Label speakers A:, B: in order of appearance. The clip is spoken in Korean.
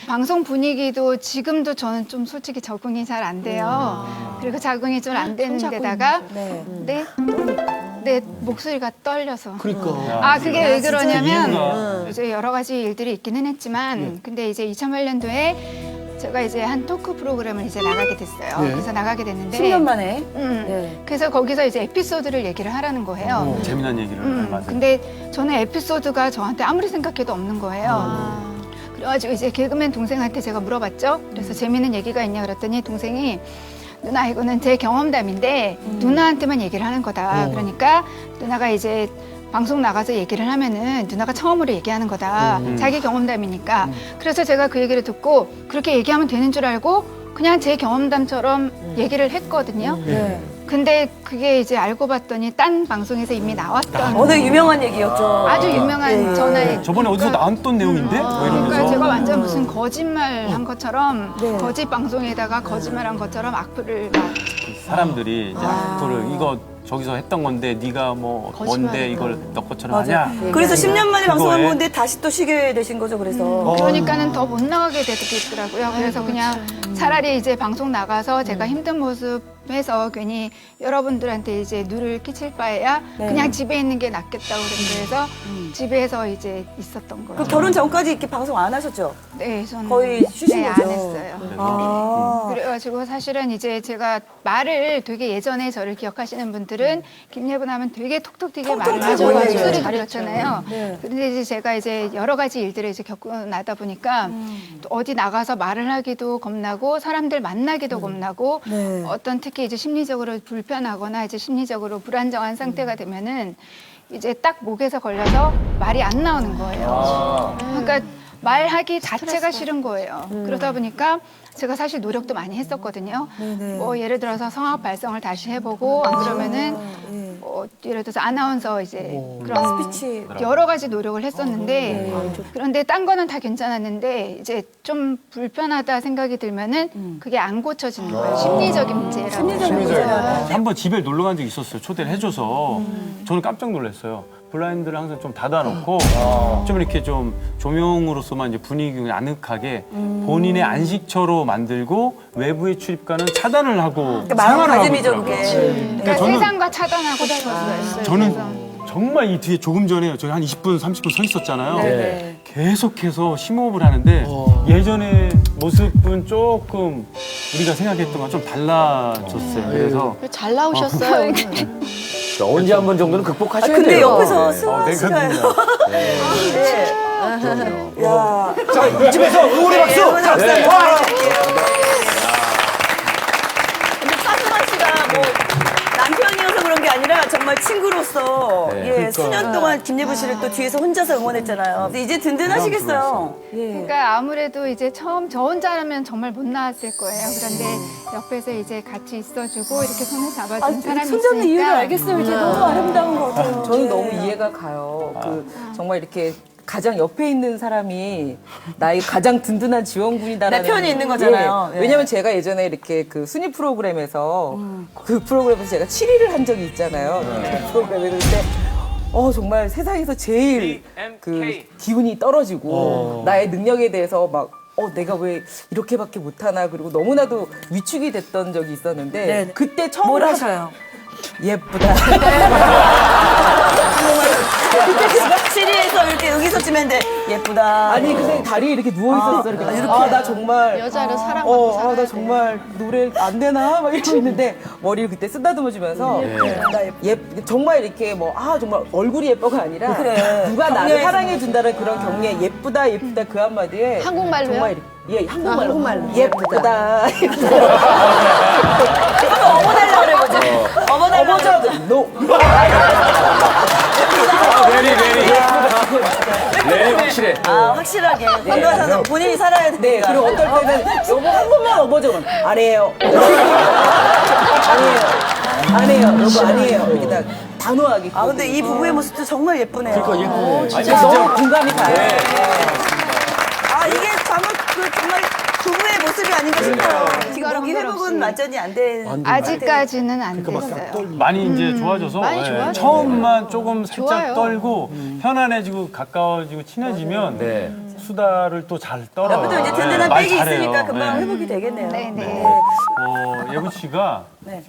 A: 방송 분위기도 지금도 저는 좀 솔직히 적응이 잘 안 돼요. 그리고 적응이 좀 안 되는 데다가 내 목소리가 떨려서.
B: 그러니까.
A: 그게 왜 그러냐면
C: 이유가.
A: 이제 여러 가지 일들이 있기는 했지만 근데 이제 2008년도에 제가 이제 한 토크 프로그램을 이제 나가게 됐어요. 그래서 나가게 됐는데
D: 10년 만에.
A: 그래서 거기서 이제 에피소드를 얘기를 하라는 거예요.
C: 재미난 얘기를. 맞아요.
A: 근데 저는 에피소드가 저한테 아무리 생각해도 없는 거예요. 그래가지고 이제 개그맨 동생한테 제가 물어봤죠. 그래서 재미있는 얘기가 있냐 그랬더니 동생이 누나 이거는 제 경험담인데 누나한테만 얘기를 하는 거다. 그러니까 누나가 이제 방송 나가서 얘기를 하면은 누나가 처음으로 얘기하는 거다. 자기 경험담이니까. 그래서 제가 그 얘기를 듣고 그렇게 얘기하면 되는 줄 알고 그냥 제 경험담처럼 얘기를 했거든요. 근데 그게 이제 알고 봤더니 딴 방송에서 이미 나왔던
D: 워낙 유명한 얘기였죠.
A: 아주 유명한 전화에
C: 저번에 어디서 나왔던 내용인데? 뭐
A: 그러니까
C: 이러면서.
A: 제가 완전 무슨 거짓말 한 것처럼 거짓 방송에다가 거짓말 한 것처럼 악플을 막
C: 사람들이 이제 악플을 이거 저기서 했던 건데 네가 뭐 뭔데 이걸 너 것처럼 하냐?
D: 그래서 10년 만에 방송한
C: 그거에.
D: 건데 다시 또 쉬게 되신 거죠, 그래서.
A: 그러니까는 더 못 나가게 되더라고요. 그래서 그냥 차라리 이제 방송 나가서 제가 힘든 모습 해서 괜히 여러분들한테 이제 누를 끼칠 바에야 그냥 집에 있는 게 낫겠다고 그래서 집에서 이제 있었던 거예요.
D: 그 결혼 전까지 이렇게 방송 안 하셨죠?
A: 네, 저는
D: 거의 쉬신
A: 네,
D: 거죠?
A: 안 했어요.
D: 아.
A: 그래가지고 사실은 이제 제가 말을 되게 예전에 저를 기억하시는 분들은 김예분 하면 되게 톡톡 튀게 말을 하죠.
D: 튀고, 네.
A: 목소리 가렸잖아요.
D: 네.
A: 그런데 이제 제가 이제 여러 가지 일들을 이제 겪고 나다 보니까 또 어디 나가서 말을 하기도 겁나고 사람들 만나기도 겁나고
D: 네.
A: 어떤 특히 이제 심리적으로 불편하거나 이제 심리적으로 불안정한 상태가 되면은 이제 딱 목에서 걸려서 말이 안 나오는 거예요. 그러니까 말하기 자체가 싫은 거예요. 그러다 보니까 제가 사실 노력도 많이 했었거든요. 뭐 예를 들어서 성악 발성을 다시 해보고 안 그러면은 뭐 예를 들어서 아나운서 이제 그런
D: 스피치.
A: 여러 가지 노력을 했었는데 그런데 딴 거는 다 괜찮았는데 이제 좀 불편하다 생각이 들면은 그게 안 고쳐지는 거예요. 심리적인 문제라고.
C: 한 번 집에 놀러 간 적이 있었어요. 초대를 해줘서. 저는 깜짝 놀랐어요. 블라인드를 항상 좀 닫아놓고 좀 이렇게 좀 조명으로서만 이제 분위기를 아늑하게 본인의 안식처로 만들고 외부의 출입과는 차단을 하고 생활을 하고
D: 마음가짐이죠,
C: 있더라고요.
D: 그게.
A: 그러니까
C: 저는-
A: 세상과 차단하고 싶었어요.
C: 저는 정말 이 뒤에 조금 전에 저희 한 20분, 30분 서 있었잖아요. 계속해서 심호흡을 하는데 예전의 모습은 조금 우리가 생각했던 거랑 좀 달라졌어요. 그래서
E: 잘 나오셨어요. 오늘.
B: 언제 한 번 정도는 극복하셔야
D: 근데
B: 돼요.
D: 옆에서
C: 네,
D: 승환 씨가. 네.
B: 그럼요.
D: 야.
B: 자, 이쯤에서 응원의 박수!
D: 응원의 박수
B: 네.
D: 한번 근데 차승환 씨가 뭐 남편이어서 그런 게 아니라 정말 친구로서 수년 동안 김예분 씨를 또 뒤에서 혼자서 응원했잖아요. 근데 이제 든든하시겠어요.
A: 그러니까 아무래도 이제 처음 저 혼자라면 정말 못 나왔을 거예요. 그런데 옆에서 이제 같이 있어주고 이렇게 손을 잡아주는 사람이
D: 손잡는 이유를
A: 있으니까
D: 알겠어요. 이제 너무 아름다운 것 같아요.
F: 저는 너무 이해가 가요. 정말 이렇게 가장 옆에 있는 사람이 나의 가장 든든한 지원군이다라는
D: 내 편이 있는 거잖아요. 예.
F: 왜냐면 제가 예전에 이렇게 그 순위 프로그램에서 그 프로그램에서 제가 7위를 한 적이 있잖아요. 그 프로그램에 그때 정말 세상에서 제일 그 기운이 떨어지고 나의 능력에 대해서 막 내가 왜 이렇게밖에 못하나 그리고 너무나도 위축이 됐던 적이 있었는데
D: 네.
F: 그때 처음
D: 뭘 하셔요?
F: 예쁘다.
D: 시리에서 이렇게 여기서 치면 돼. 예쁘다.
F: 아니 근데 다리에 이렇게 누워 있었어. 이렇게 나 정말
E: 여자를 사랑받고 살아야
F: 나
E: 돼.
F: 정말 노래 안 되나 막 이러고 있는데 머리를 그때 쓰다듬어 주면서 정말 이렇게 정말 얼굴이 예뻐가 아니라 누가 나를
D: 격려해서.
F: 사랑해 준다는 그런 격려 예쁘다 그 한마디에
E: 한국말로요?
F: 정말 한국말로 예쁘다.
D: 어머달라 그래 보지. 어머달라.
F: 어머자 노.
B: 레이 확실해.
D: 확실하게. 건강해서 본인이 살아야 돼.
F: 네, 그리고 어떨 때는 여보 한 번만 어머져 그럼 아니에요. 아니에요. 여보 아니에요. 이렇게 다 단호하게.
D: 근데 이 부부의 모습도 정말 예쁘네요.
B: 그러니까 예쁘네.
F: 진짜 너무 공감이 가요.
D: 이게 정말 부부의 모습이 아닌가 싶어요. 지금 목이 회복은 완전히 안 된.
A: 아직까지는 안 됐어요.
C: 많이 이제 좋아져서
E: 많이 좋아졌어요.
C: 처음만 조금 살짝
E: 좋아요.
C: 떨고 편안해지고 가까워지고 친해지면
B: 네.
C: 수다를 또 잘 떨어요.
D: 옆에도 이제 든든한
C: 말
D: 백이
C: 잘해요.
D: 있으니까 금방
C: 네.
D: 회복이 되겠네요.
A: 네, 네.
D: 네.
C: 예분 씨가
D: 네.